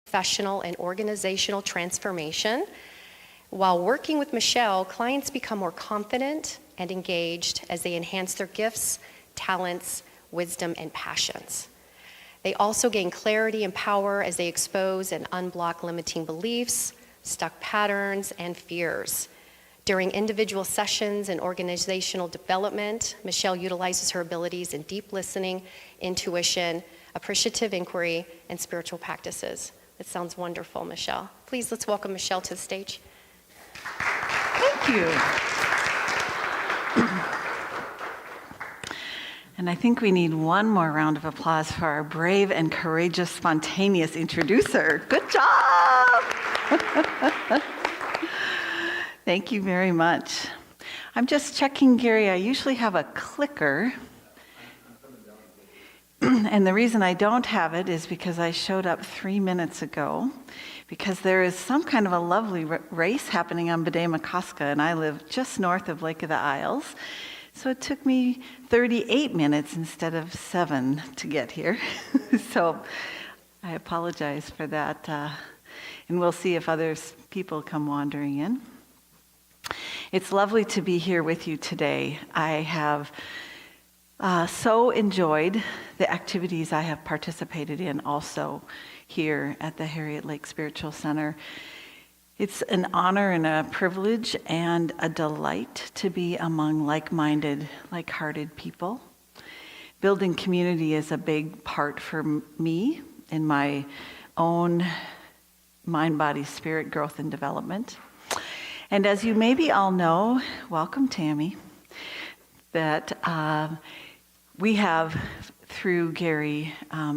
professional and organizational transformation. While working with Michele, clients become more confident and engaged as they enhance their gifts, talents, wisdom, and passions. They also gain clarity and power as they expose and unblock limiting beliefs, stuck patterns, and fears. During individual sessions and organizational development, Michele utilizes her abilities in deep listening, intuition, appreciative inquiry, and spiritual practices. It sounds wonderful, Michele. Please, let's welcome Michele to the stage. Thank you. And I think we need one more round of applause for our brave and courageous, spontaneous introducer. Good job! Thank you very much. I'm just checking, Gary, I usually have a clicker. And the reason I don't have it is because I showed up 3 minutes ago, because there is some kind of a lovely race happening on Bedema-Koska, and I live just north of Lake of the Isles. So it took me 38 minutes instead of 7 to get here. So I apologize for that. And we'll see if other people come wandering in. It's lovely to be here with you today. I have so enjoyed the activities I have participated in also here at the Harriet Lake Spiritual Center. It's an honor and a privilege and a delight to be among like-minded, like-hearted people. Building community is a big part for me in my own mind, body, spirit growth and development. And as you maybe all know, welcome Tammy, that we have, through Gary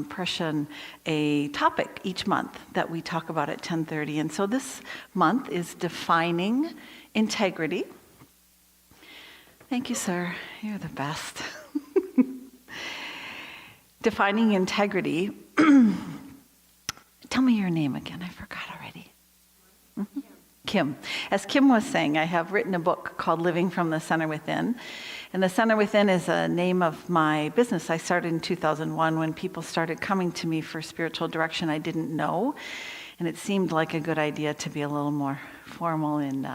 Pression, a topic each month that we talk about at 10:30. And so this month is defining integrity. Thank you, sir. You're the best. Defining integrity. Tell me your name again. I forgot already. Mm-hmm. Kim. As Kim was saying, I have written a book called Living from the Center Within. And the Center Within is a name of my business. I started in 2001 when people started coming to me for spiritual direction I didn't know. And it seemed like a good idea to be a little more formal in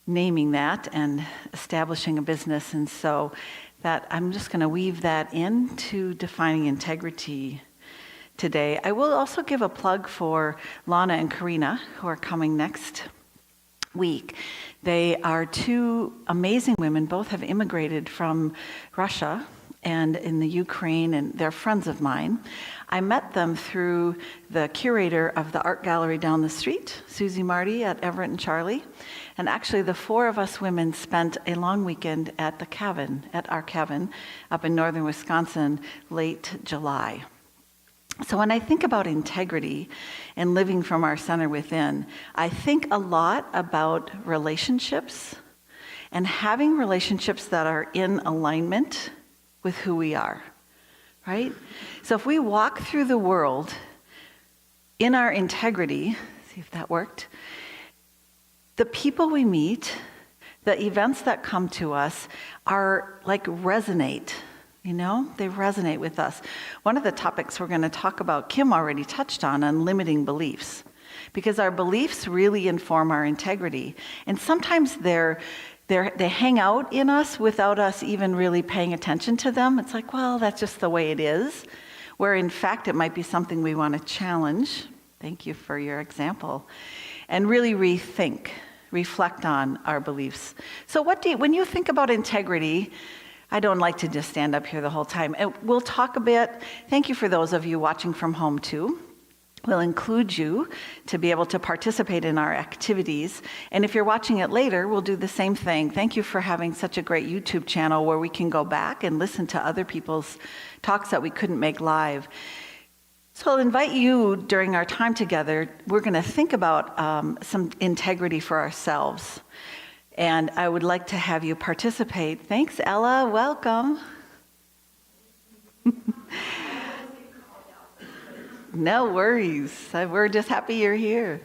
naming that and establishing a business. And so that I'm just going to weave that into defining integrity today. I will also give a plug for Lana and Karina, who are coming next week. They are two amazing women. Both have immigrated from Russia and in the Ukraine, and they're friends of mine. I met them through the curator of the art gallery down the street, Susie Marty at Everett and Charlie. And actually the four of us women spent a long weekend at our cabin up in northern Wisconsin, late July. So when I think about integrity and living from our center within, I think a lot about relationships and having relationships that are in alignment with who we are, right? So if we walk through the world in our integrity, see if that worked, the people we meet, the events that come to us are like resonate. You know, they resonate with us. One of the topics we're going to talk about, Kim already touched on limiting beliefs, because our beliefs really inform our integrity. And sometimes they hang out in us without us even really paying attention to them. It's like, well, that's just the way it is. Where in fact, it might be something we want to challenge. Thank you for your example. And really reflect on our beliefs. So when you think about integrity, I don't like to just stand up here the whole time. We'll talk a bit. Thank you for those of you watching from home too. We'll include you to be able to participate in our activities. And if you're watching it later, we'll do the same thing. Thank you for having such a great YouTube channel where we can go back and listen to other people's talks that we couldn't make live. So I'll invite you during our time together. We're going to think about some integrity for ourselves. And I would like to have you participate. Thanks, Ella. Welcome. No worries. We're just happy you're here.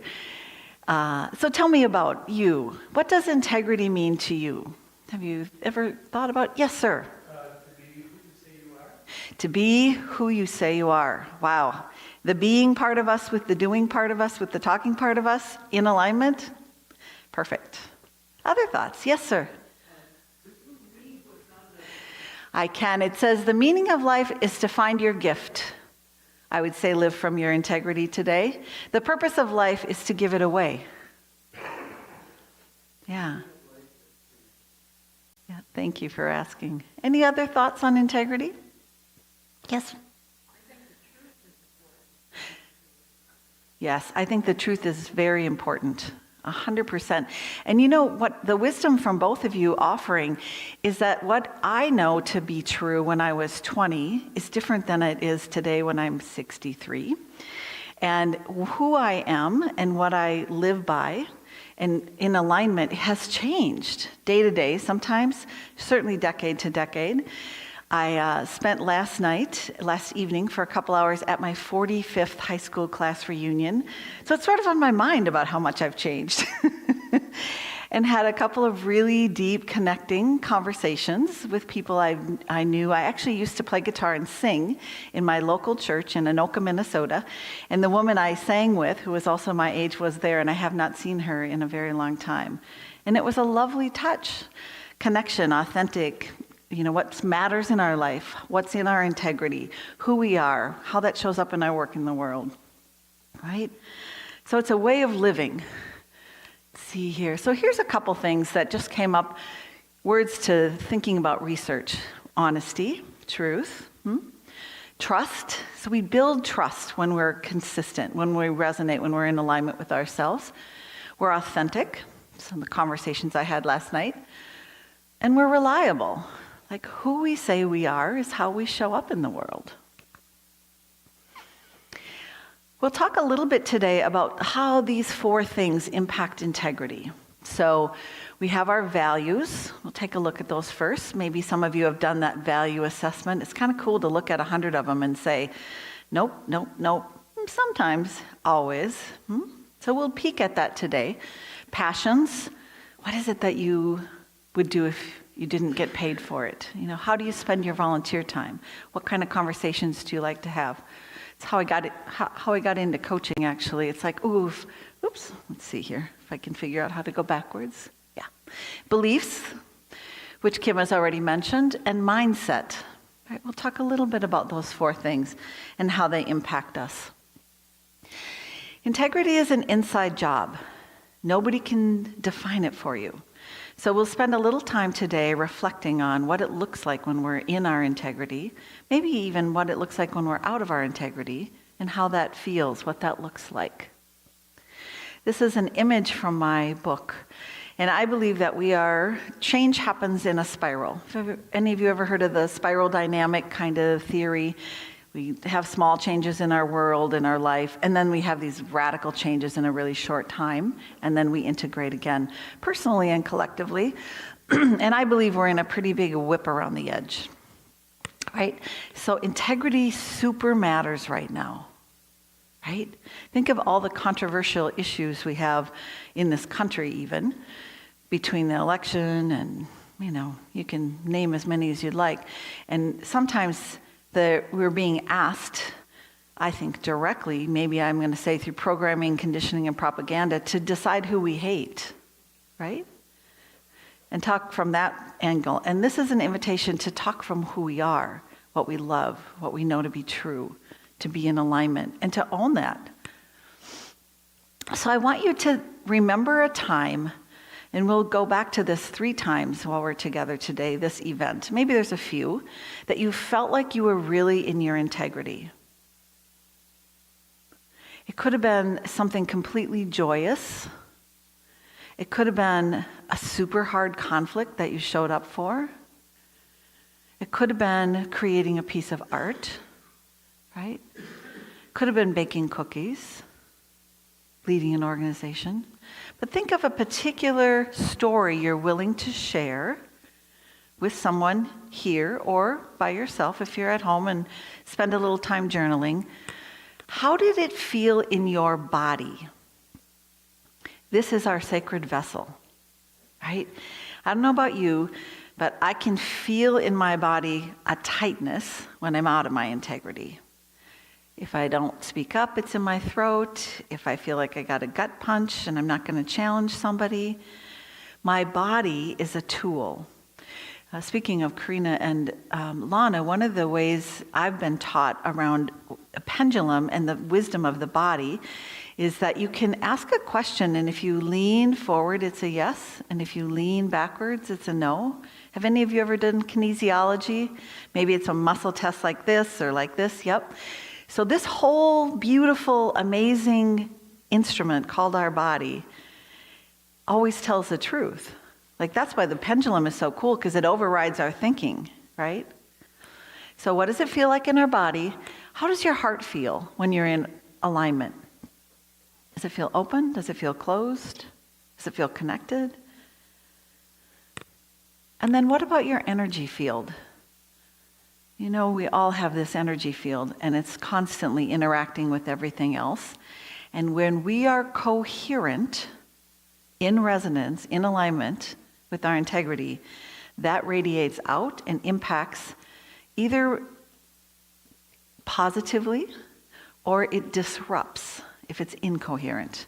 So tell me about you. What does integrity mean to you? Have you ever thought about? Yes, sir. To be who you say you are. To be who you say you are. Wow. The being part of us with the doing part of us with the talking part of us in alignment? Perfect. Other thoughts? Yes, sir. I can. It says the meaning of life is to find your gift. I would say live from your integrity today. The purpose of life is to give it away. Yeah. Yeah, thank you for asking. Any other thoughts on integrity? Yes. Yes, I think the truth is very important. 100%. And you know what the wisdom from both of you offering is that what I know to be true when I was 20 is different than it is today when I'm 63. And who I am and what I live by and in alignment has changed day to day, sometimes, certainly decade to decade. I spent last evening for a couple hours at my 45th high school class reunion. So it's sort of on my mind about how much I've changed. And had a couple of really deep connecting conversations with people I knew. I actually used to play guitar and sing in my local church in Anoka, Minnesota. And the woman I sang with, who was also my age, was there, and I have not seen her in a very long time. And it was a lovely touch, connection, authentic, what matters in our life, what's in our integrity, who we are, how that shows up in our work in the world, right? So it's a way of living. Let's see here. So here's a couple things that just came up, words to thinking about research. Honesty, truth, trust. So we build trust when we're consistent, when we resonate, when we're in alignment with ourselves. We're authentic, some of the conversations I had last night. And we're reliable. Like who we say we are is how we show up in the world. We'll talk a little bit today about how these 4 things impact integrity. So we have our values. We'll take a look at those first. Maybe some of you have done that value assessment. It's kind of cool to look at 100 of them and say, nope, nope, nope. Sometimes, always. So we'll peek at that today. Passions. What is it that you would do if you didn't get paid for it? How do you spend your volunteer time? What kind of conversations do you like to have? It's how I got into coaching, actually. It's like, oops, let's see here, if I can figure out how to go backwards. Yeah. Beliefs, which Kim has already mentioned, and mindset. Right, we'll talk a little bit about those 4 things and how they impact us. Integrity is an inside job. Nobody can define it for you. So we'll spend a little time today reflecting on what it looks like when we're in our integrity, maybe even what it looks like when we're out of our integrity, and how that feels, what that looks like. This is an image from my book, and I believe that change happens in a spiral. Have any of you ever heard of the spiral dynamic kind of theory? We have small changes in our world, in our life, and then we have these radical changes in a really short time, and then we integrate again, personally and collectively. And I believe we're in a pretty big whip around the edge, right? So integrity super matters right now, right? Think of all the controversial issues we have in this country even, between the election and, you can name as many as you'd like. And sometimes we're being asked, I think directly, maybe I'm going to say through programming, conditioning, and propaganda, to decide who we hate, right? And talk from that angle. And this is an invitation to talk from who we are, what we love, what we know to be true, to be in alignment, and to own that. So I want you to remember a time, and we'll go back to this 3 times while we're together today, this event. Maybe there's a few that you felt like you were really in your integrity. It could have been something completely joyous. It could have been a super hard conflict that you showed up for. It could have been creating a piece of art, right? It could have been baking cookies, leading an organization. But think of a particular story you're willing to share with someone here or by yourself if you're at home and spend a little time journaling. How did it feel in your body? This is our sacred vessel, right? I don't know about you, but I can feel in my body a tightness when I'm out of my integrity. If I don't speak up, it's in my throat. If I feel like I got a gut punch and I'm not going to challenge somebody, my body is a tool. Speaking of Karina and Lana, one of the ways I've been taught around a pendulum and the wisdom of the body is that you can ask a question, and if you lean forward, it's a yes, and if you lean backwards, it's a no. Have any of you ever done kinesiology? Maybe it's a muscle test like this or like this, yep. So this whole beautiful, amazing instrument called our body always tells the truth. Like, that's why the pendulum is so cool, because it overrides our thinking, right? So what does it feel like in our body? How does your heart feel when you're in alignment? Does it feel open? Does it feel closed? Does it feel connected? And then what about your energy field? You know, we all have this energy field, and it's constantly interacting with everything else. And when we are coherent, in resonance, in alignment with our integrity, that radiates out and impacts either positively or it disrupts if it's incoherent.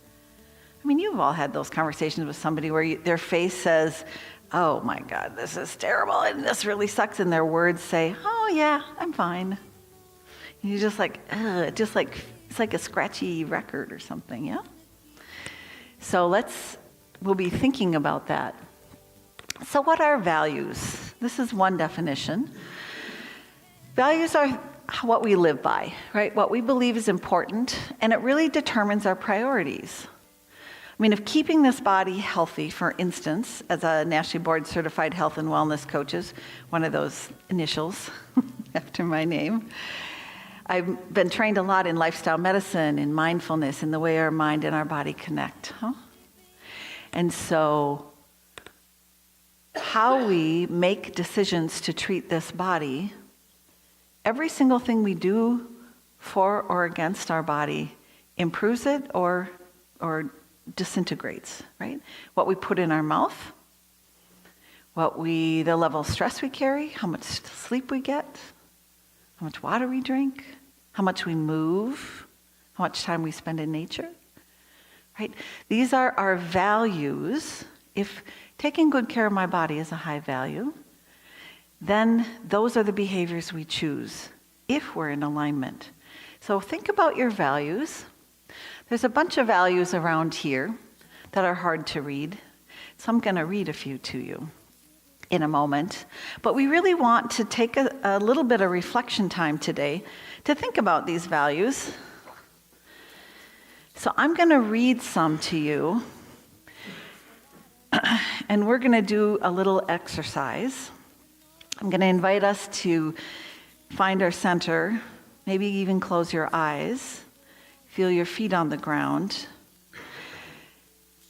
I mean, you've all had those conversations with somebody where their face says, oh my God, this is terrible and this really sucks, and their words say, oh yeah, I'm fine. And you're just like, ugh, it's like a scratchy record or something, yeah? So we'll be thinking about that. So what are values? This is one definition. Values are what we live by, right? What we believe is important, and it really determines our priorities. I mean, if keeping this body healthy, for instance, as a nationally board certified health and wellness coaches, one of those initials after my name, I've been trained a lot in lifestyle medicine, in mindfulness, in the way our mind and our body connect. And so how we make decisions to treat this body, every single thing we do for or against our body improves it or disintegrates, right? What we put in our mouth, the level of stress we carry, how much sleep we get, how much water we drink, how much we move, how much time we spend in nature, right? These are our values. If taking good care of my body is a high value, then those are the behaviors we choose if we're in alignment. So think about your values. There's a bunch of values around here that are hard to read. So I'm going to read a few to you in a moment. But we really want to take a little bit of reflection time today to think about these values. So I'm going to read some to you. And we're going to do a little exercise. I'm going to invite us to find our center, maybe even close your eyes, feel your feet on the ground.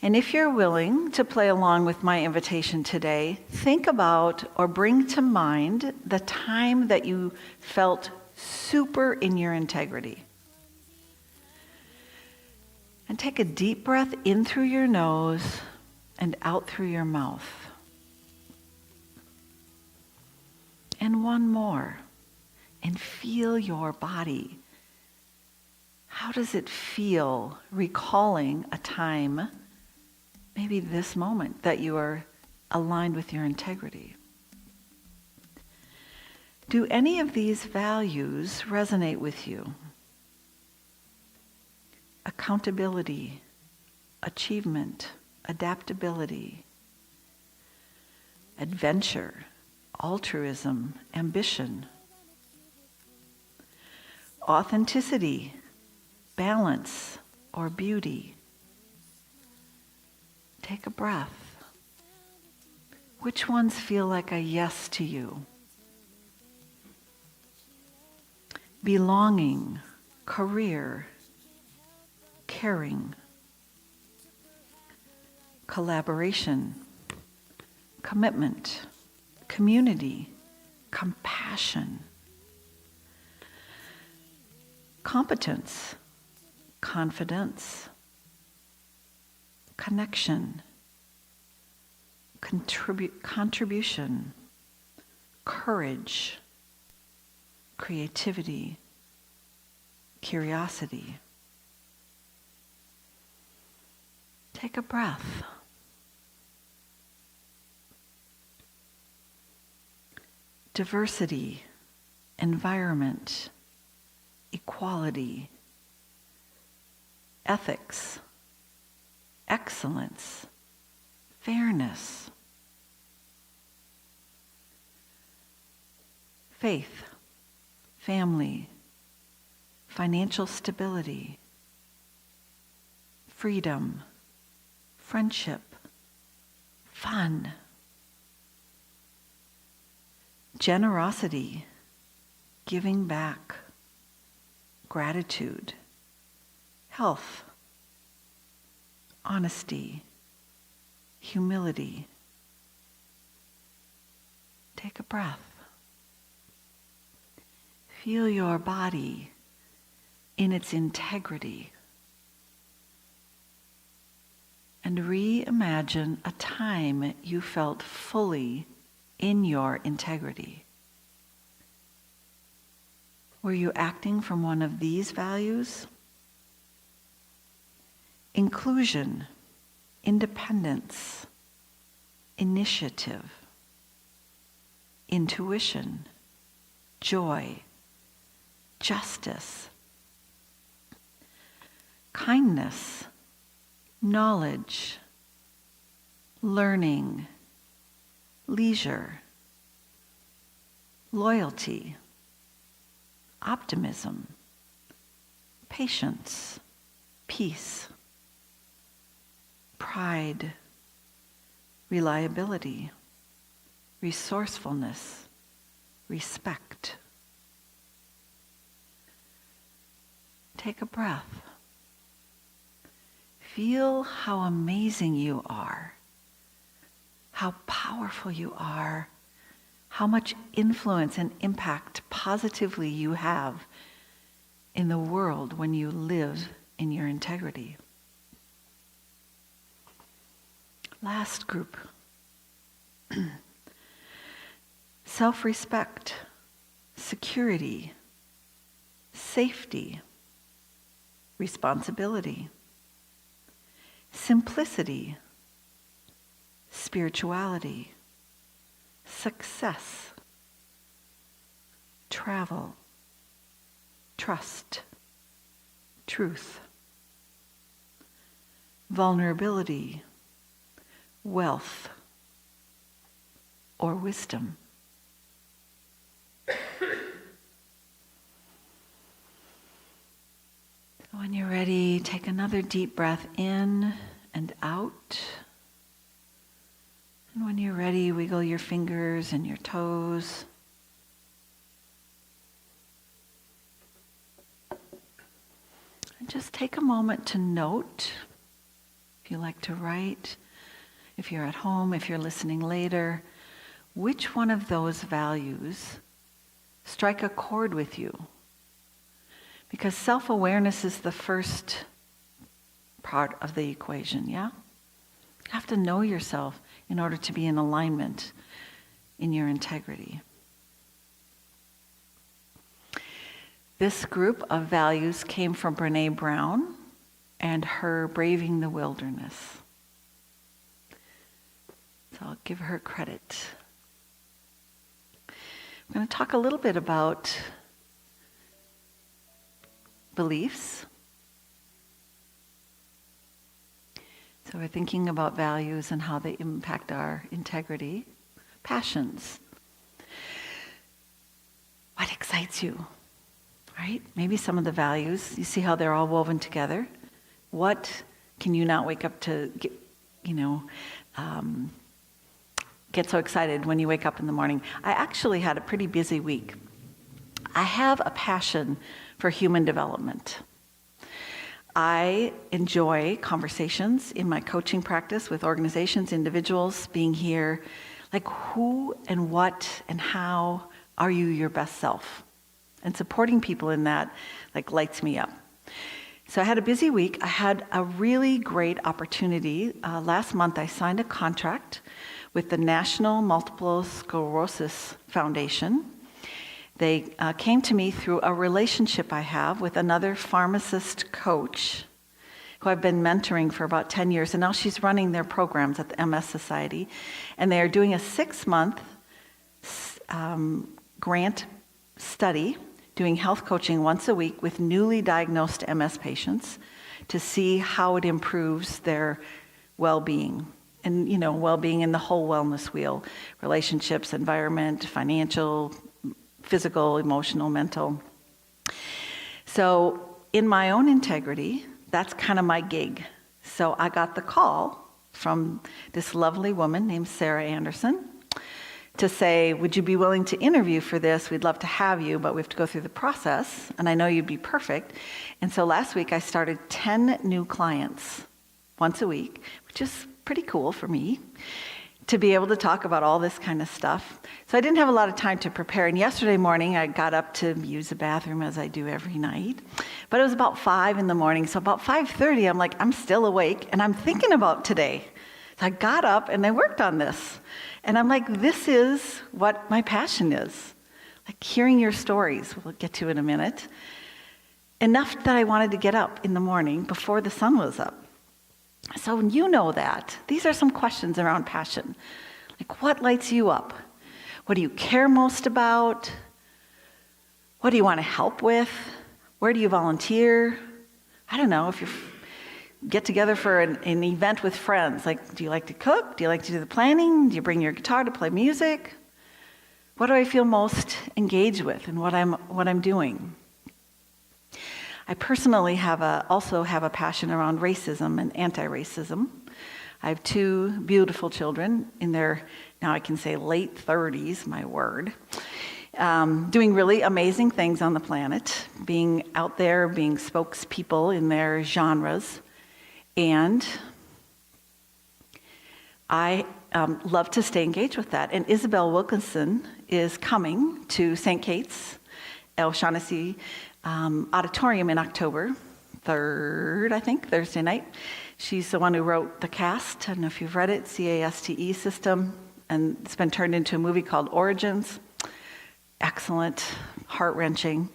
And if you're willing to play along with my invitation today, think about or bring to mind the time that you felt super in your integrity. And take a deep breath in through your nose and out through your mouth. And one more. And feel your body. How does it feel recalling a time, maybe this moment, that you are aligned with your integrity? Do any of these values resonate with you? Accountability, achievement, adaptability, adventure, altruism, ambition, authenticity, balance, or beauty. Take a breath. Which ones feel like a yes to you? Belonging, career, caring, collaboration, commitment, community, compassion, competence, confidence, connection, contribution, courage, creativity, curiosity. Take a breath. Diversity, environment, equality, ethics, excellence, fairness, faith, family, financial stability, freedom, friendship, fun, generosity, giving back, gratitude, health, honesty, humility. Take a breath. Feel your body in its integrity. And reimagine a time you felt fully in your integrity. Were you acting from one of these values? Inclusion, independence, initiative, intuition, joy, justice, kindness, knowledge, learning, leisure, loyalty, optimism, patience, peace, pride, reliability, resourcefulness, respect. Take a breath. Feel how amazing you are, how powerful you are, how much influence and impact positively you have in the world when you live in your integrity. Last group. Self-respect, security, safety, responsibility, simplicity, spirituality, success, travel, trust, truth, vulnerability, wealth, or wisdom. When you're ready, take another deep breath in and out. And when you're ready, wiggle your fingers and your toes. And just take a moment to note, if you like to write, if you're at home, if you're listening later, which one of those values strike a chord with you. Because self-awareness is the first part of the equation, yeah? You have to know yourself in order to be in alignment in your integrity. This group of values came from Brené Brown and her Braving the Wilderness. So I'll give her credit. I'm going to talk a little bit about beliefs. So we're thinking about values and how they impact our integrity. Passions. What excites you? Right? Maybe some of the values, you see how they're all woven together. What can you not wake up to, get so excited when you wake up in the morning? I actually had a pretty busy week. I have a passion for human development. I enjoy conversations in my coaching practice with organizations, individuals, being here, like who and what and how are you your best self? And supporting people in that lights me up. So I had a busy week. I had a really great opportunity. Last month I signed a contract with the National Multiple Sclerosis Foundation. They came to me through a relationship I have with another pharmacist coach who I've been mentoring for about 10 years, and now she's running their programs at the MS Society. And they are doing a 6-month grant study, doing health coaching once a week with newly diagnosed MS patients to see how it improves their well-being. And, well-being in the whole wellness wheel: relationships, environment, financial, physical, emotional, mental. So in my own integrity, that's kind of my gig. So I got the call from this lovely woman named Sarah Anderson to say, would you be willing to interview for this? We'd love to have you, but we have to go through the process, and I know you'd be perfect. And so last week I started 10 new clients once a week, which is pretty cool for me to be able to talk about all this kind of stuff. So I didn't have a lot of time to prepare, and yesterday morning I got up to use the bathroom as I do every night. But it was about 5 in the morning, so about 5:30 I'm like, I'm still awake and I'm thinking about today. So I got up and I worked on this. And I'm like, this is what my passion is. Like hearing your stories, we'll get to in a minute. Enough that I wanted to get up in the morning before the sun was up. So you know that. These are some questions around passion. Like, what lights you up? What do you care most about? What do you want to help with? Where do you volunteer? I don't know, if you get together for an event with friends, like, do you like to cook? Do you like to do the planning? Do you bring your guitar to play music? What do I feel most engaged with in what I'm doing? I personally also have a passion around racism and anti-racism. I have 2 beautiful children in their, now I can say late 30s, my word, doing really amazing things on the planet, being out there, being spokespeople in their genres. And I love to stay engaged with that. And Isabel Wilkinson is coming to St. Kate's LHSC auditorium in October 3rd, I think, Thursday night. She's the one who wrote The Cast. I don't know if you've read it, CASTE system. And it's been turned into a movie called Origins. Excellent, heart-wrenching.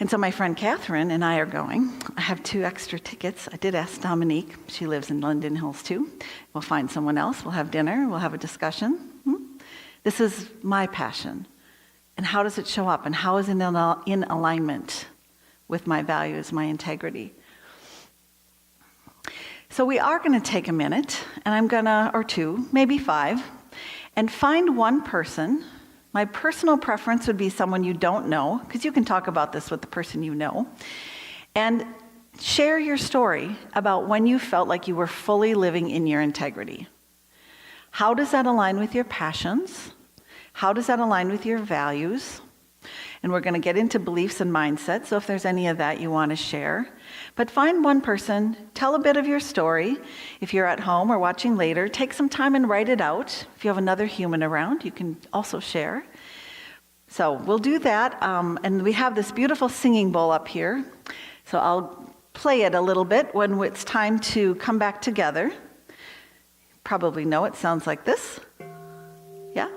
And so my friend Catherine and I are going. I have 2 extra tickets. I did ask Dominique. She lives in London Hills too. We'll find someone else. We'll have dinner. We'll have a discussion. This is my passion. And how does it show up? And how is it in alignment with my values, my integrity? So we are going to take a minute, and I'm going to, or 2, maybe 5, and find one person. My personal preference would be someone you don't know, because you can talk about this with the person you know, and share your story about when you felt like you were fully living in your integrity. How does that align with your passions? How does that align with your values? And we're going to get into beliefs and mindsets, so if there's any of that you want to share. But find one person, tell a bit of your story. If you're at home or watching later, take some time and write it out. If you have another human around, you can also share. So we'll do that, and we have this beautiful singing bowl up here. So I'll play it a little bit when it's time to come back together. Probably know it sounds like this. Yeah?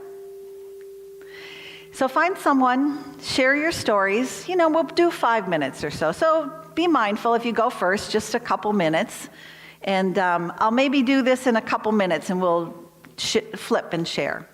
So find someone, share your stories. We'll do 5 minutes or so. So be mindful if you go first, just a couple minutes. And I'll maybe do this in a couple minutes and we'll flip and share.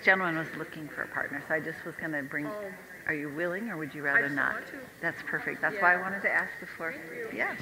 gentleman was looking for a partner, so I just was going to bring. Are you willing, or would you rather not? want to. That's perfect. That's why I wanted to ask before. Yeah.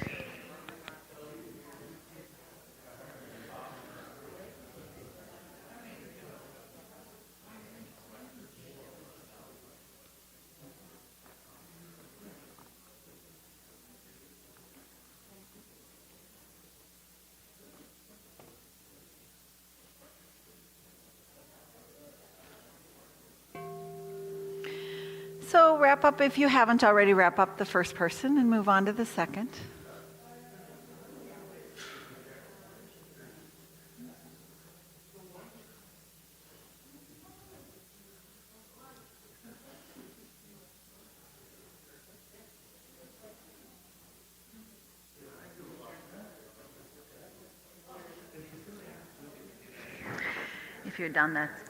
So wrap up, if you haven't already, wrap up the first person and move on to the second. If you're done, that's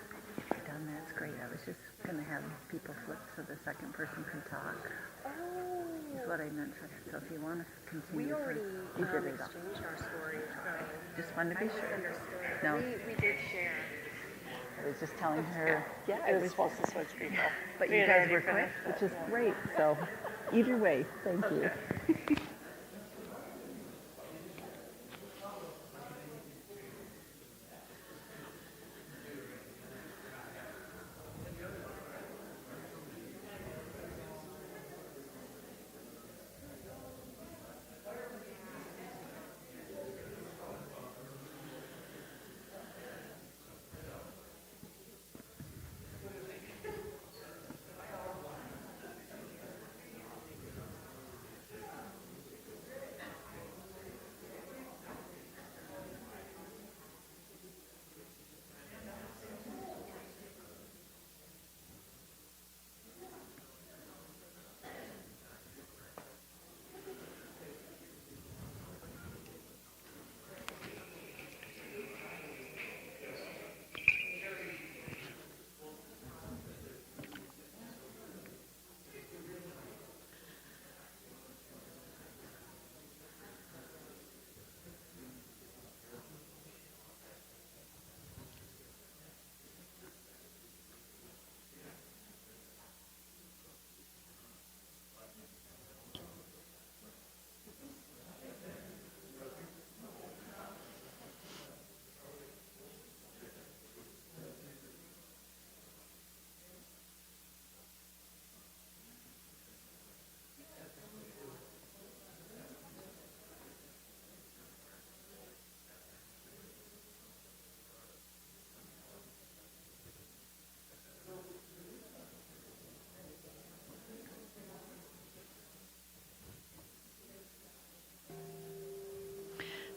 great. I was just going to have people flip so the second person can talk. Oh. Is what I meant for. So if you want to continue, We already you did it. exchanged our story. Just wanted to be sure. No, We did share. I was just telling her. Yeah, I was supposed to switch people. But We you had guys already were quick, finished. which is great. So either way, thank you.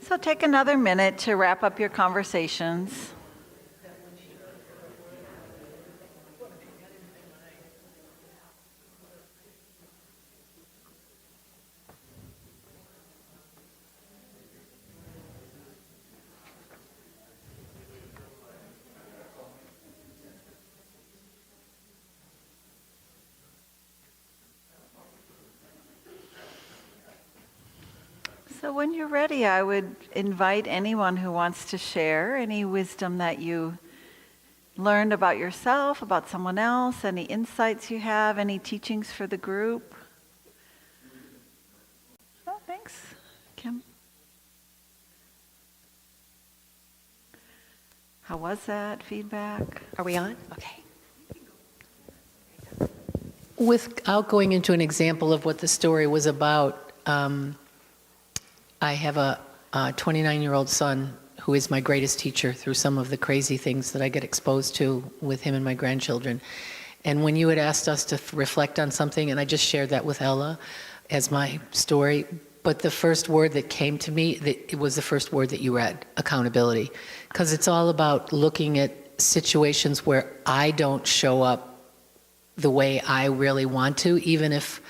So take another minute to wrap up your conversations. So when you're ready, I would invite anyone who wants to share any wisdom that you learned about yourself, about someone else, any insights you have, any teachings for the group. Oh, thanks, Kim. How was that feedback? Are we on? Okay. Without going into an example of what the story was about, I have a 29-year-old son who is my greatest teacher through some of the crazy things that I get exposed to with him and my grandchildren. And when you had asked us to reflect on something, and I just shared that with Ella as my story, but the first word that came to me, it was the first word that you read, accountability. Because it's all about looking at situations where I don't show up the way I really want to, even if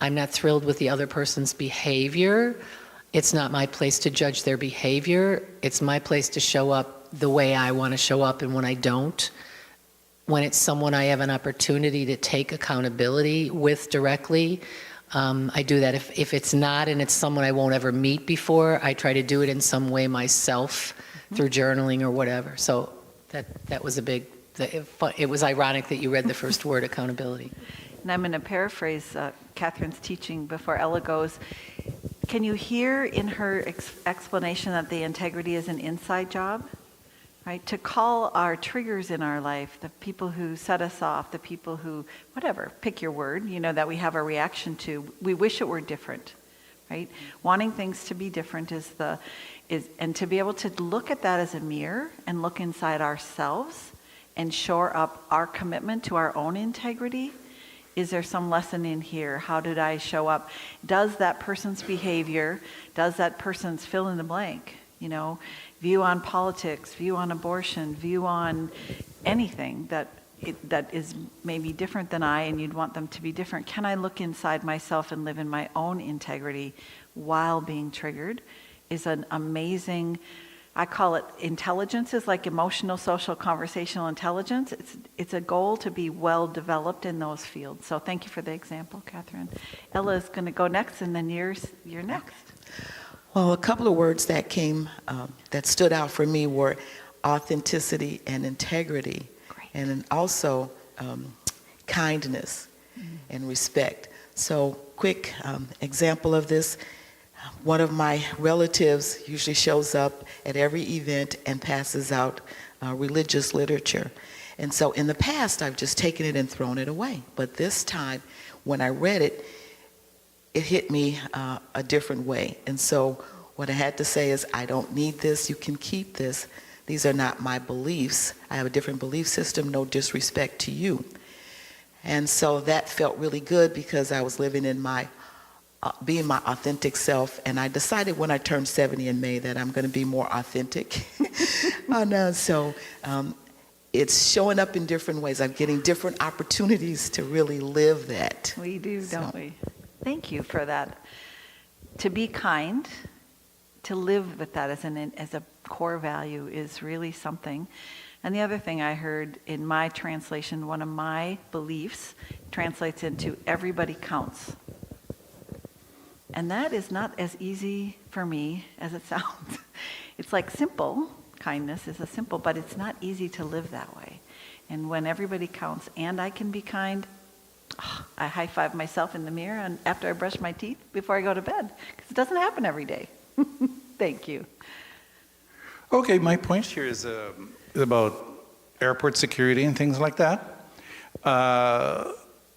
I'm not thrilled with the other person's behavior. It's not my place to judge their behavior. It's my place to show up the way I want to show up, and when I don't, when it's someone I have an opportunity to take accountability with directly, I do that. If it's not, and it's someone I won't ever meet before, I try to do it in some way myself through journaling or whatever. So that was a big it was ironic that you read the first word, accountability. And I'm going to paraphrase Catherine's teaching before Ella goes. Can you hear in her explanation that the integrity is an inside job? Right? To call our triggers in our life, the people who set us off, the people who, whatever, pick your word, that we have a reaction to, we wish it were different, right? Wanting things to be different and to be able to look at that as a mirror and look inside ourselves and shore up our commitment to our own integrity. Is there some lesson in here? How did I show up? Does that person's behavior, does that person's fill in the blank, view on politics, view on abortion, view on anything that is maybe different than I and you'd want them to be different? Can I look inside myself and live in my own integrity while being triggered? Is an amazing, I call it intelligence, is like emotional, social, conversational intelligence. It's a goal to be well developed in those fields. So thank you for the example, Catherine. Ella is going to go next, and then you're next. Well, a couple of words that came, that stood out for me were authenticity and integrity. Great. And then also kindness and respect. So quick example of this. One of my relatives usually shows up at every event and passes out religious literature. And so in the past, I've just taken it and thrown it away. But this time, when I read it, it hit me a different way. And so what I had to say is, I don't need this. You can keep this. These are not my beliefs. I have a different belief system. No disrespect to you. And so that felt really good because I was living in my being my authentic self, and I decided when I turned 70 in May that I'm going to be more authentic. So it's showing up in different ways. I'm getting different opportunities to really live that. We do, don't we? Thank you for that. To be kind, to live with that as a core value is really something. And the other thing I heard in my translation, one of my beliefs translates into everybody counts. And that is not as easy for me as it sounds. It's like simple, kindness is a simple, but it's not easy to live that way. And when everybody counts and I can be kind, I high five myself in the mirror and after I brush my teeth before I go to bed, because it doesn't happen every day. Thank you. Okay, my point here is about airport security and things like that.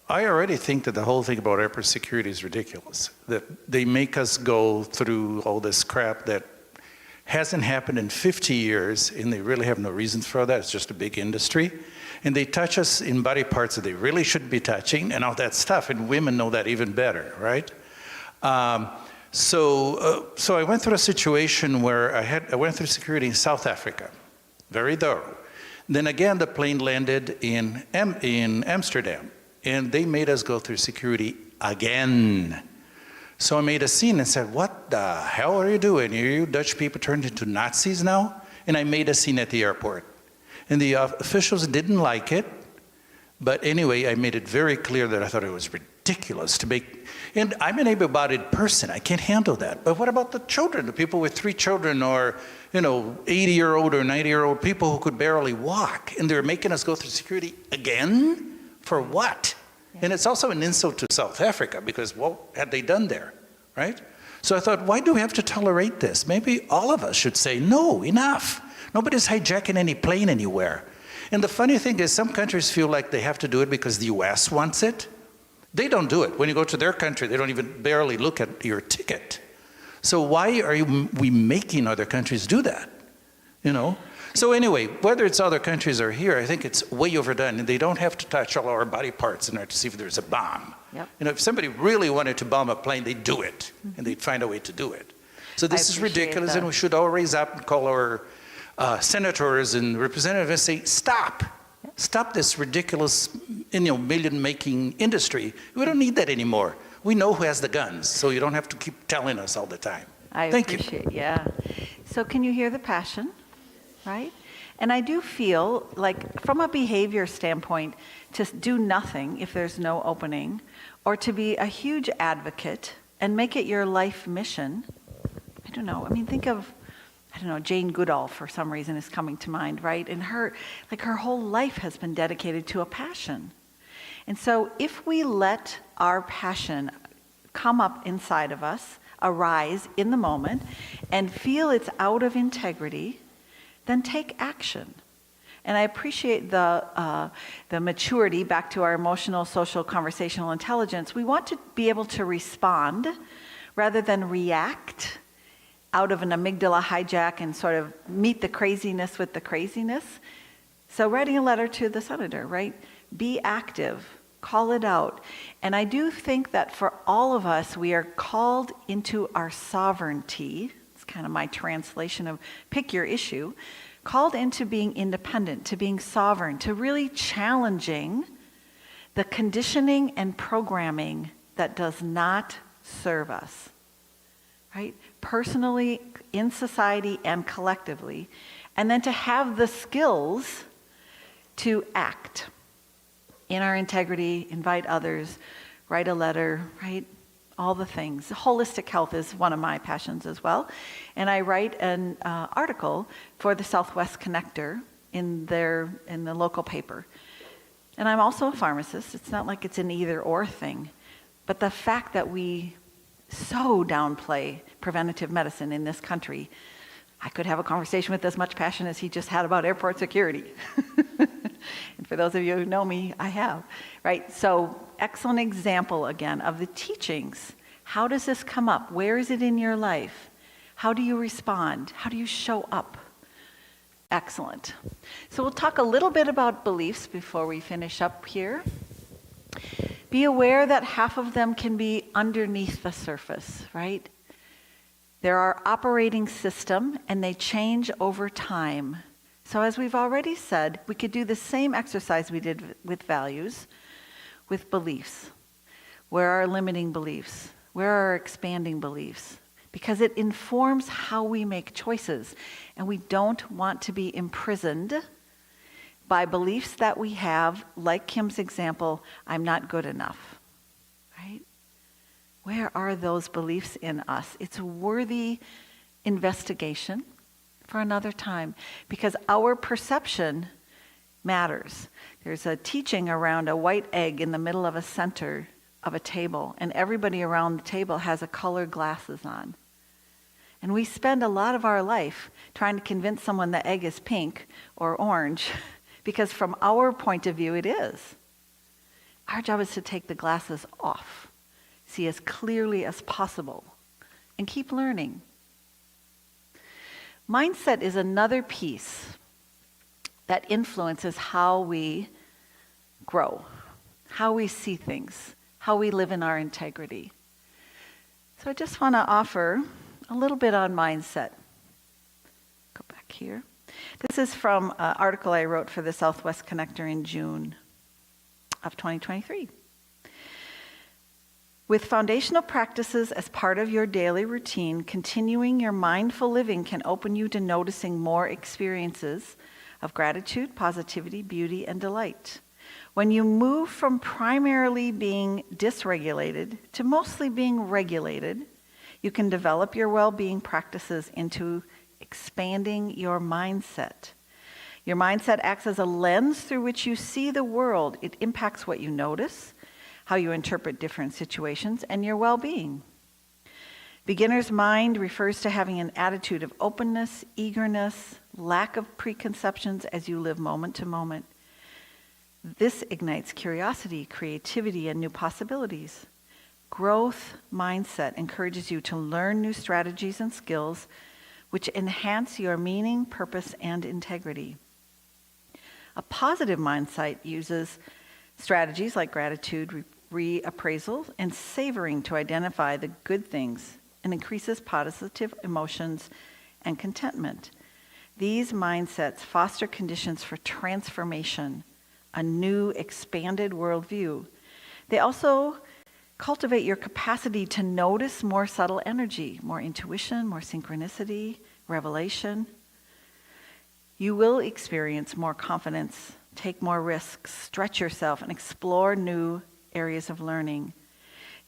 I already think that the whole thing about airport security is ridiculous. That they make us go through all this crap that hasn't happened in 50 years, and they really have no reasons for that. It's just a big industry. And they touch us in body parts that they really shouldn't be touching and all that stuff, and women know that even better, right? So I went through a situation where I went through security in South Africa, very thorough. Then again, the plane landed in Amsterdam, and they made us go through security again. So I made a scene and said, what the hell are you doing? Are you Dutch people turned into Nazis now? And I made a scene at the airport. And the officials didn't like it. But anyway, I made it very clear that I thought it was ridiculous to make, and I'm an able-bodied person, I can't handle that. But what about the children, the people with 3 children or, 80-year-old or 90-year-old people who could barely walk, and they're making us go through security again? For what? Yeah. And it's also an insult to South Africa because what had they done there, right? So I thought, why do we have to tolerate this? Maybe all of us should say, no, enough. Nobody's hijacking any plane anywhere. And the funny thing is some countries feel like they have to do it because the US wants it. They don't do it. When you go to their country, they don't even barely look at your ticket. So why are we making other countries do that? So anyway, whether it's other countries or here, I think it's way overdone. And they don't have to touch all our body parts in order to see if there's a bomb. Yep. If somebody really wanted to bomb a plane, they'd do it. And they'd find a way to do it. So this is ridiculous, and we should all raise up and call our senators and representatives and say, stop this ridiculous million-making industry. We don't need that anymore. We know who has the guns, so you don't have to keep telling us all the time. Thank you. Yeah. So can you hear the passion, right? And I do feel like from a behavior standpoint, to do nothing if there's no opening, or to be a huge advocate and make it your life mission, I don't know. I mean, think of I don't know, Jane Goodall for some reason is coming to mind, right? And her whole life has been dedicated to a passion. And so if we let our passion come up inside of us, arise in the moment, and feel it's out of integrity, then take action. And I appreciate the maturity, back to our emotional, social, conversational intelligence. We want to be able to respond rather than react out of an amygdala hijack and sort of meet the craziness with the craziness. So writing a letter to the senator, right? Be active, call it out. And I do think that for all of us, we are called into our sovereignty. It's kind of my translation of pick your issue. Called into being independent, to being sovereign, to really challenging the conditioning and programming that does not serve us, right? Personally, in society, and collectively. And then to have the skills to act in our integrity, invite others, write a letter, right? All the things. Holistic health is one of my passions as well. And I write an article for the Southwest Connector in the local paper. And I'm also a pharmacist. It's not like it's an either or thing. But the fact that we so downplay preventative medicine in this country, I could have a conversation with as much passion as he just had about airport security. And for those of you who know me, I have, right? So excellent example again of the teachings. How does this come up? Where is it in your life? How do you respond? How do you show up? Excellent. So we'll talk a little bit about beliefs before we finish up here. Be aware that half of them can be underneath the surface, right? They're our operating system and they change over time. So as we've already said, we could do the same exercise we did with values, with beliefs. Where are our limiting beliefs? Where are our expanding beliefs? Because it informs how we make choices. And we don't want to be imprisoned by beliefs that we have, like Kim's example, I'm not good enough, right? Where are those beliefs in us? It's a worthy investigation for another time, because our perception matters. There's a teaching around a white egg in the middle of a center of a table, and everybody around the table has a colored glasses on. And we spend a lot of our life trying to convince someone the egg is pink or orange, because from our point of view it is. Our job is to take the glasses off, see as clearly as possible, and keep learning. Mindset is another piece that influences how we grow, how we see things, how we live in our integrity. So I just want to offer a little bit on mindset. Go back here. This is from an article I wrote for the Southwest Connector in June of 2023. With foundational practices as part of your daily routine, continuing your mindful living can open you to noticing more experiences of gratitude, positivity, beauty, and delight. When you move from primarily being dysregulated to mostly being regulated, you can develop your well-being practices into expanding your mindset. Your mindset acts as a lens through which you see the world. It impacts what you notice, how you interpret different situations, and your well-being. Beginner's mind refers to having an attitude of openness, eagerness, lack of preconceptions as you live moment to moment. This ignites curiosity, creativity, and new possibilities. Growth mindset encourages you to learn new strategies and skills which enhance your meaning, purpose, and integrity. A positive mindset uses strategies like gratitude, reappraisal, and savoring to identify the good things and increases positive emotions and contentment. These mindsets foster conditions for transformation, a new expanded worldview. They also cultivate your capacity to notice more subtle energy, more intuition, more synchronicity, revelation. You will experience more confidence, take more risks, stretch yourself, and explore new areas of learning.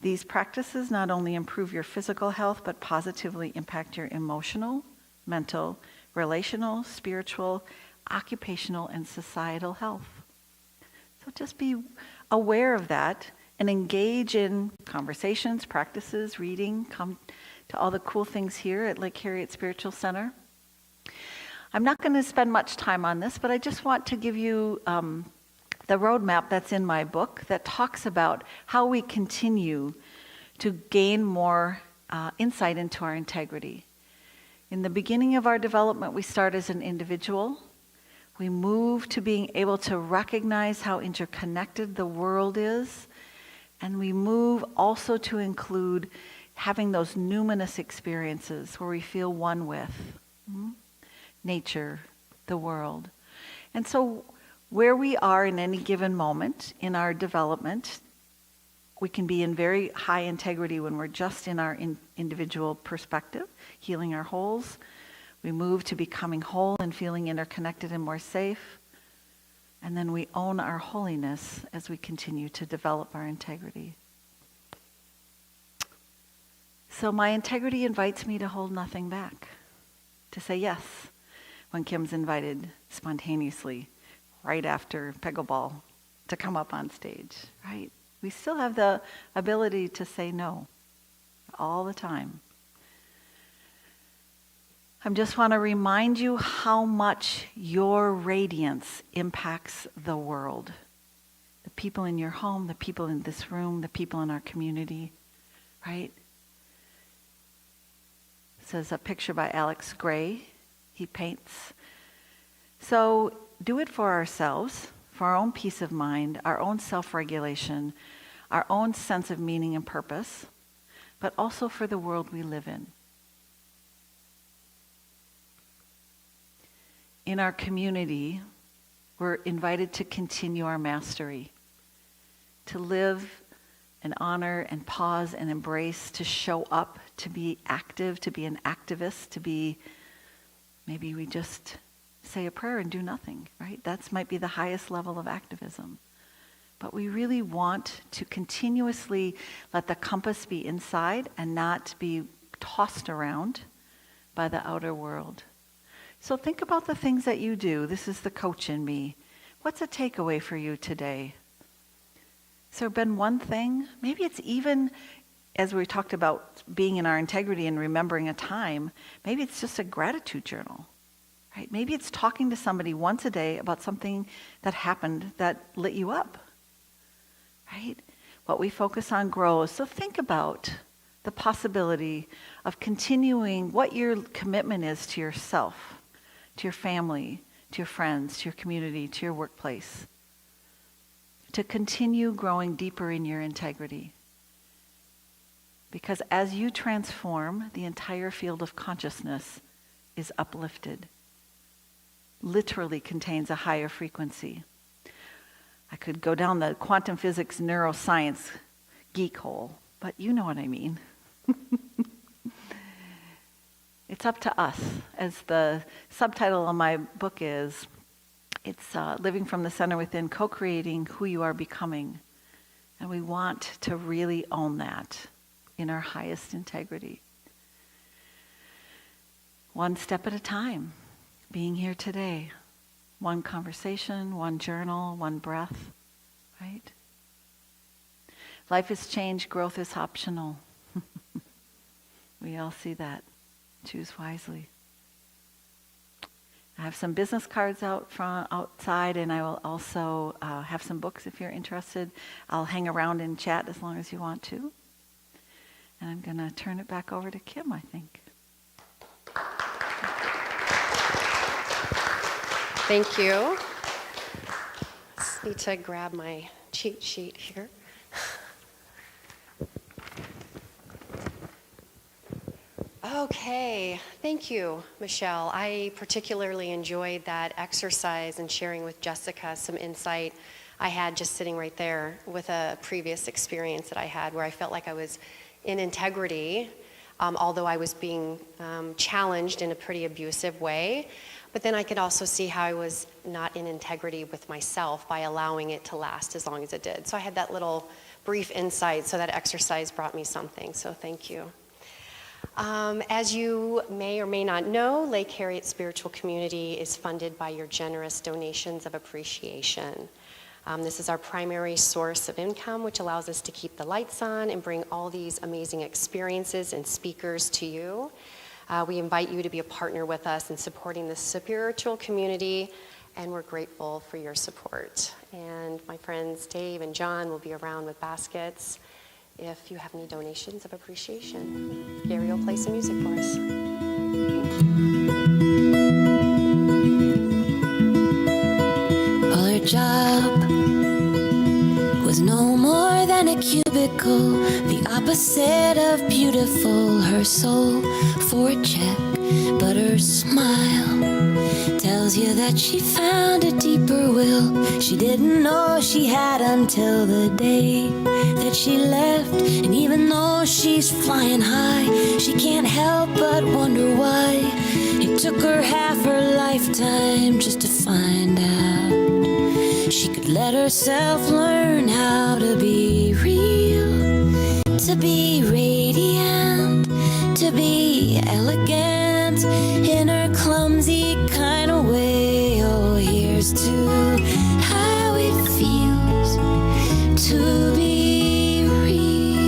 These practices not only improve your physical health, but positively impact your emotional, mental, relational, spiritual, occupational, and societal health. So just be aware of that and engage in conversations, practices, reading. Come to all the cool things here at Lake Harriet Spiritual Center. I'm not going to spend much time on this, but I just want to give you the roadmap that's in my book that talks about how we continue to gain more insight into our integrity. In the beginning of our development, we start as an individual. We move to being able to recognize how interconnected the world is. And we move also to include having those numinous experiences where we feel one with nature, the world. And so where we are in any given moment in our development, we can be in very high integrity when we're just in our individual perspective, healing our holes. We move to becoming whole and feeling interconnected and more safe. And then we own our holiness as we continue to develop our integrity. So my integrity invites me to hold nothing back, to say yes when Kim's invited spontaneously right after pickleball to come up on stage, right? We still have the ability to say no all the time. I just want to remind you how much your radiance impacts the world. The people in your home, the people in this room, the people in our community, right? This is a picture by Alex Gray. He paints. So do it for ourselves, for our own peace of mind, our own self-regulation, our own sense of meaning and purpose, but also for the world we live in. In our community, we're invited to continue our mastery, to live and honor and pause and embrace, to show up, to be active, to be an activist, to be, maybe we just say a prayer and do nothing, right? That might be the highest level of activism. But we really want to continuously let the compass be inside and not be tossed around by the outer world. So think about the things that you do. This is the coach in me. What's a takeaway for you today? Has there been one thing? Maybe it's even, as we talked about being in our integrity and remembering a time, maybe it's just a gratitude journal, right? Maybe it's talking to somebody once a day about something that happened that lit you up, right? What we focus on grows. So think about the possibility of continuing what your commitment is to yourself, to your family, to your friends, to your community, to your workplace, to continue growing deeper in your integrity. Because as you transform, the entire field of consciousness is uplifted, literally contains a higher frequency. I could go down the quantum physics neuroscience geek hole, but you know what I mean. It's up to us, as the subtitle of my book is. It's Living from the Center Within, co-creating who you are becoming. And we want to really own that in our highest integrity. One step at a time, being here today. One conversation, one journal, one breath, right? Life is change, growth is optional. We all see that. Choose wisely. I have some business cards outside, and I will also have some books if you're interested. I'll hang around and chat as long as you want to. And I'm going to turn it back over to Kim, I think. Thank you. Just need to grab my cheat sheet here. Okay, thank you, Michele. I particularly enjoyed that exercise and sharing with Jessica some insight I had just sitting right there with a previous experience that I had where I felt like I was in integrity, although I was being challenged in a pretty abusive way. But then I could also see how I was not in integrity with myself by allowing it to last as long as it did. So I had that little brief insight, so that exercise brought me something, so thank you. As you may or may not know, Lake Harriet Spiritual Community is funded by your generous donations of appreciation. This is our primary source of income, which allows us to keep the lights on and bring all these amazing experiences and speakers to you. We invite you to be a partner with us in supporting the spiritual community, and we're grateful for your support. And my friends Dave and John will be around with baskets if you have any donations of appreciation. Gary will play some music for us. Well, her job was no more than a cubicle, the opposite of beautiful. Her soul for a check, but her smile tells you that she found a deeper will she didn't know she had until the day that she left. And even though she's flying high, she can't help but wonder why it took her half her lifetime just to find out she could let herself learn how to be real, to be radiant, to be elegant in her clumsy kind of way. Oh, here's to how it feels to be real.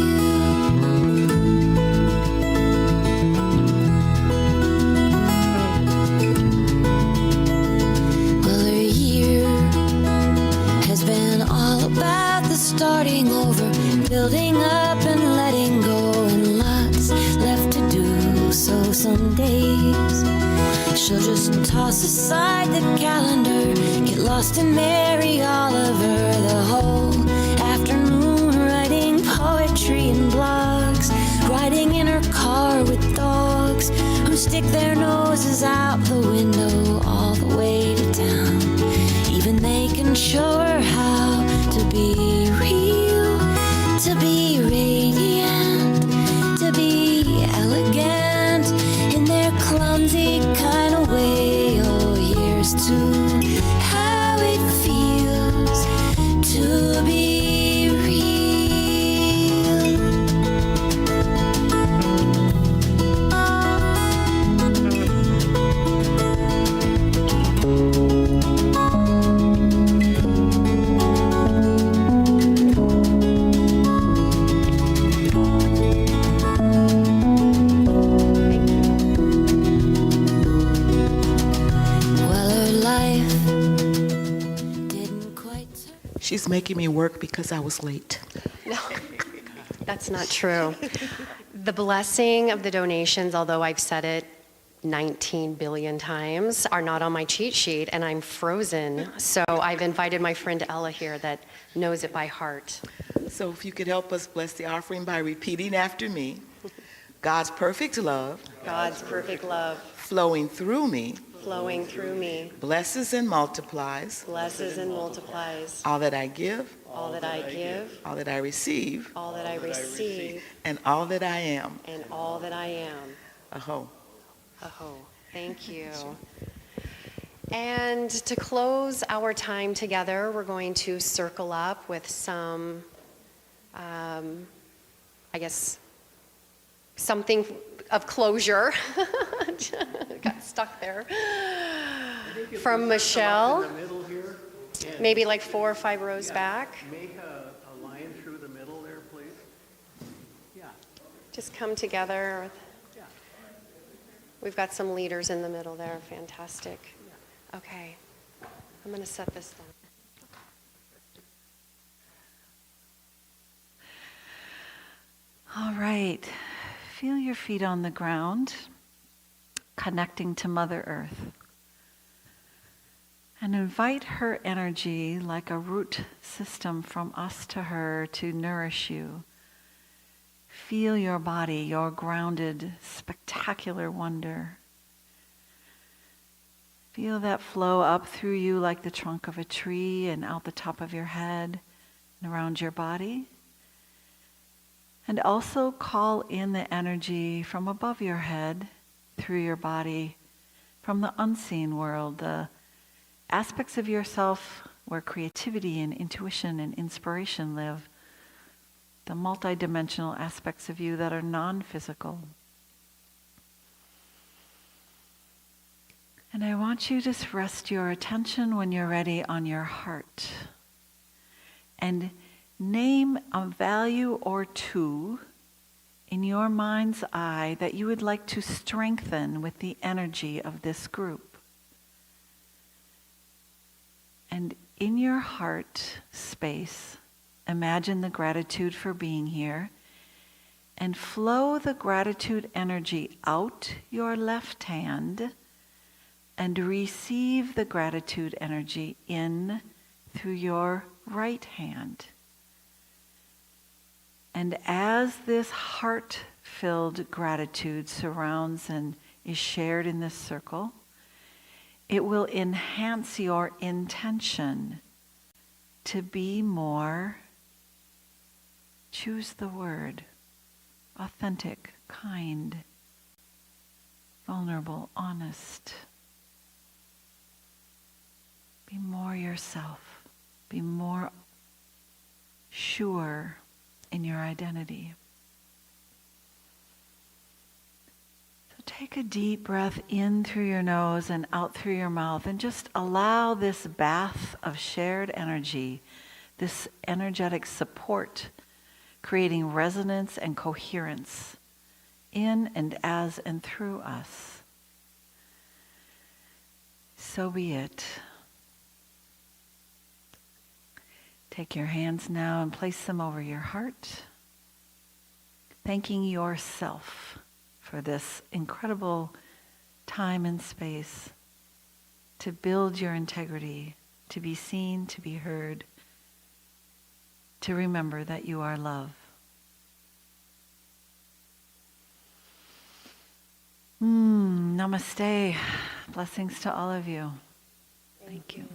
Well, her year has been all about the starting over, building up and letting go, and lots left to do. So some days she'll just toss aside the calendar, get lost in Mary Oliver the whole afternoon, writing poetry and blogs, riding in her car with dogs who stick their noses out the window all the way to town. Even they can show her how to be real, to be radiant, to be elegant in their clumsy kind of way. Oh, here's to how it feels to be real. Well, her life didn't quite turn. She's making me work because I was late. No, that's not true. The blessing of the donations, although I've said it 19 billion times, are not on my cheat sheet, and I'm frozen. So I've invited my friend Ella here that knows it by heart. So if you could help us bless the offering by repeating after me. God's perfect love God's perfect love flowing through me flowing through me blesses and multiplies blesses and multiplies all that I give, all that I give, all that I receive, all that I receive, and all that I am. and all that I am. Aho. Oh, thank you. And to close our time together, we're going to circle up with some, something of closure. Got stuck there. From Michele, maybe like 4 or 5 rows back. Make a line through the middle there, please. Yeah. Just come together. Yeah. We've got some leaders in the middle there. Fantastic. Okay. I'm going to set this down. All right. Feel your feet on the ground, connecting to Mother Earth. And invite her energy like a root system from us to her to nourish you. Feel your body, your grounded, spectacular wonder. Feel that flow up through you like the trunk of a tree and out the top of your head and around your body. And also call in the energy from above your head, through your body, from the unseen world, the aspects of yourself where creativity and intuition and inspiration live, the multidimensional aspects of you that are non-physical. And I want you to just rest your attention when you're ready on your heart. And name a value or two in your mind's eye that you would like to strengthen with the energy of this group. And in your heart space, imagine the gratitude for being here and flow the gratitude energy out your left hand and receive the gratitude energy in through your right hand. And as this heart-filled gratitude surrounds and is shared in this circle, it will enhance your intention to be more, choose the word, authentic, kind, vulnerable, honest. Be more yourself. Be more sure in your identity. So take a deep breath in through your nose and out through your mouth, and just allow this bath of shared energy, this energetic support, creating resonance and coherence in and as and through us. So be it. Take your hands now and place them over your heart, thanking yourself for this incredible time and space to build your integrity, to be seen, to be heard, to remember that you are love. Namaste. Blessings to all of you. Thank you.